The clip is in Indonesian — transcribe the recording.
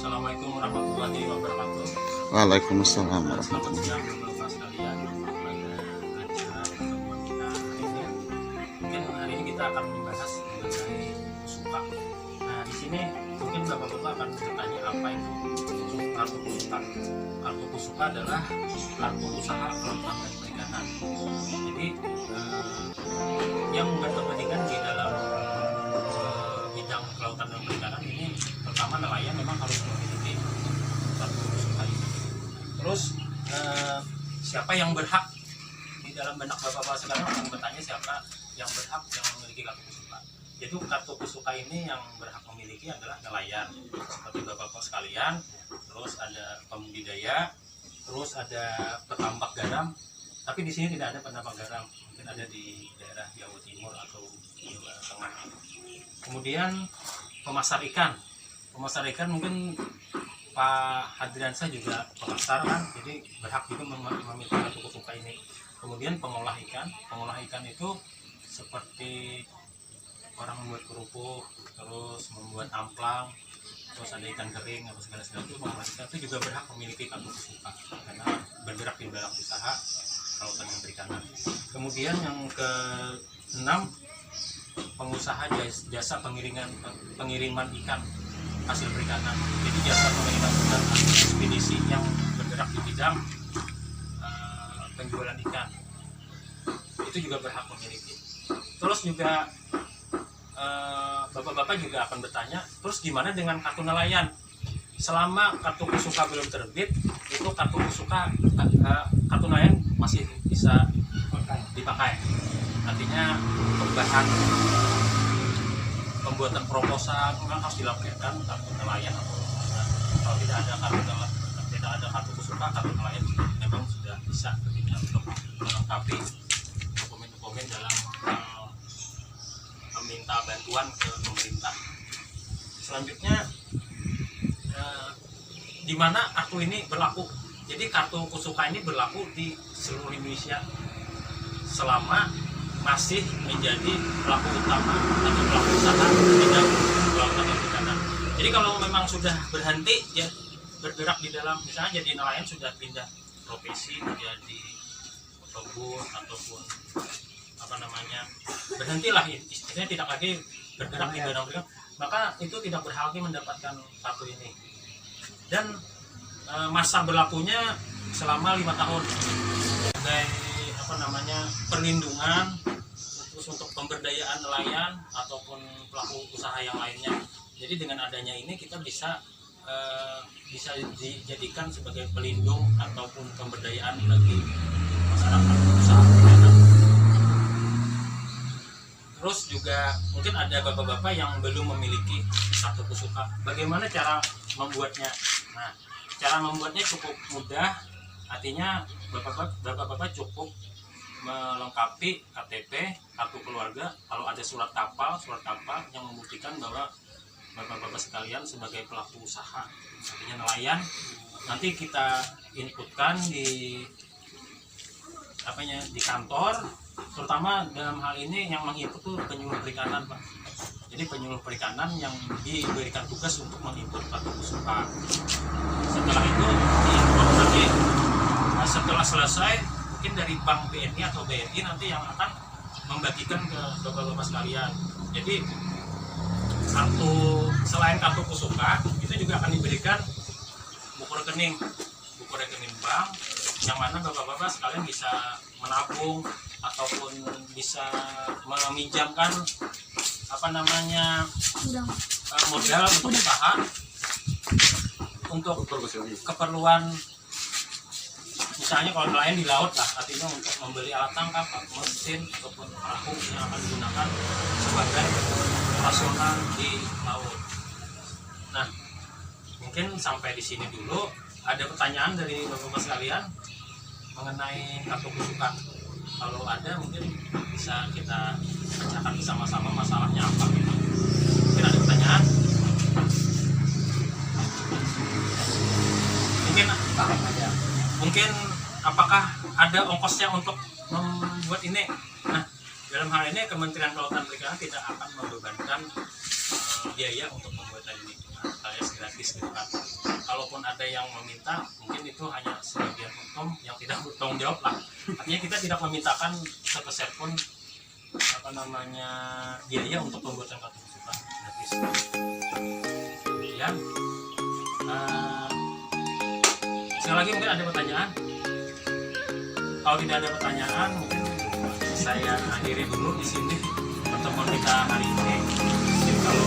Assalamualaikum warahmatullahi wabarakatuh. Waalaikumsalam Selamat warahmatullahi siang Bapak sekalian. Pada acara pertemuan kita hari ini, mungkin hari ini kita akan membahas mengenai kusuka. Nah, di sini mungkin Bapak-bapak akan bertanya apa itu kartu kusuka. Kartu kusuka adalah kartu usaha kelautan dan perikanan. Jadi yang berkepentingan di dalam bidang kelautan dan perikanan ini, pertama nelayan memang harus memiliki kartu kusuka ini. Terus siapa yang berhak di dalam benak bapak-bapak sekarang akan bertanya siapa yang berhak yang memiliki kartu kusuka. Jadi kartu kusuka ini yang berhak memiliki adalah nelayan seperti bapak-bapak sekalian, terus ada pembudidaya, terus ada petambak garam. Tapi di sini tidak ada petambak garam, mungkin ada di daerah Jawa Timur atau Jawa Tengah. Kemudian pemasar ikan. Pemasar ikan mungkin Pak Hadriansyah juga pemasar kan, jadi berhak juga memiliki kartu kusuka ini. Kemudian pengolah ikan itu seperti orang membuat kerupuk, terus membuat amplang, terus ada ikan kering atau segala itu, pengolah ikan itu juga berhak memiliki kartu kusuka karena bergerak di dalam usaha kelautan dan perikanan. Kemudian yang ke-6, pengusaha jasa pengiriman ikan hasil perikanan. Jadi jasa pengiriman ikan ekspedisi yang bergerak di bidang penjualan ikan itu juga berhak memiliki. Terus juga bapak-bapak juga akan bertanya, terus gimana dengan kartu nelayan? Selama kartu kusuka belum terbit, itu kartu kusuka kartu nelayan masih bisa dipakai. Artinya untuk bahan pembuatan proposal memang harus dilampirkan kartu nelayan atau kalau tidak ada kartu kusuka, kartu nelayan memang sudah bisa ketika untuk melengkapi dokumen-dokumen dalam meminta bantuan ke pemerintah. Selanjutnya di mana kartu ini berlaku. Jadi kartu kusuka ini berlaku di seluruh Indonesia selama masih menjadi pelaku utama atau pelaku usaha di bidang kelautan dan perikanan. Jadi kalau memang sudah berhenti ya bergerak di dalam, misalnya jadi nelayan sudah pindah profesi menjadi pebun ataupun berhentilah istilahnya, tidak lagi bergerak di bidang perikanan, maka itu tidak berhak lagi mendapatkan kartu ini. Dan masa berlakunya selama 5 tahun sebagai perlindungan, terus untuk pemberdayaan nelayan ataupun pelaku usaha yang lainnya. Jadi dengan adanya ini kita bisa dijadikan sebagai pelindung ataupun pemberdayaan bagi masyarakat usaha perikanan. Terus juga mungkin ada bapak-bapak yang belum memiliki kartu kusuka. Bagaimana cara membuatnya? Nah, cara membuatnya cukup mudah. Artinya bapak-bapak cukup melengkapi KTP, kartu keluarga, kalau ada surat kapal yang membuktikan bahwa bapak-bapak sekalian sebagai pelaku usaha, artinya nelayan. Nanti kita inputkan di kantor, terutama dalam hal ini yang menginput tuh penyuluh perikanan, Pak. Jadi penyuluh perikanan yang diberikan tugas untuk menginput kartu kusuka. Setelah itu diinput nanti, setelah selesai mungkin dari Bank BNI atau BNI nanti yang akan membagikan ke bapak-bapak sekalian. Jadi selain kartu kusuka itu juga akan diberikan buku rekening bank yang mana bapak-bapak sekalian bisa menabung ataupun bisa meminjamkan modal untuk usaha untuk keperluan. Misalnya kalau nelayan di laut lah, artinya untuk membeli alat tangkap, mesin ataupun perahu yang akan digunakan sebagai operasional di laut. Nah, mungkin sampai di sini dulu. Ada pertanyaan dari bapak-bapak sekalian mengenai kartu kusuka? Kalau ada mungkin bisa kita bacakan bersama-sama masalahnya apa gitu. Mungkin ada pertanyaan? Mungkin apakah ada ongkosnya untuk membuat ini? Nah, dalam hal ini Kementerian Kelautan dan Perikanan tidak akan membebankan biaya untuk membuat ini, alias gratis gitu kan. kalaupun ada yang meminta, mungkin itu hanya sebagian oknum yang tidak bertanggung jawab lah. Artinya kita tidak memintakan sepeser pun biaya untuk pembuatan kartu kesukaan gratis. Kemudian sekali lagi mungkin ada pertanyaan. Kalau tidak ada pertanyaan, mungkin saya akhiri dulu di sini pertemuan kita hari ini. Mungkin kalau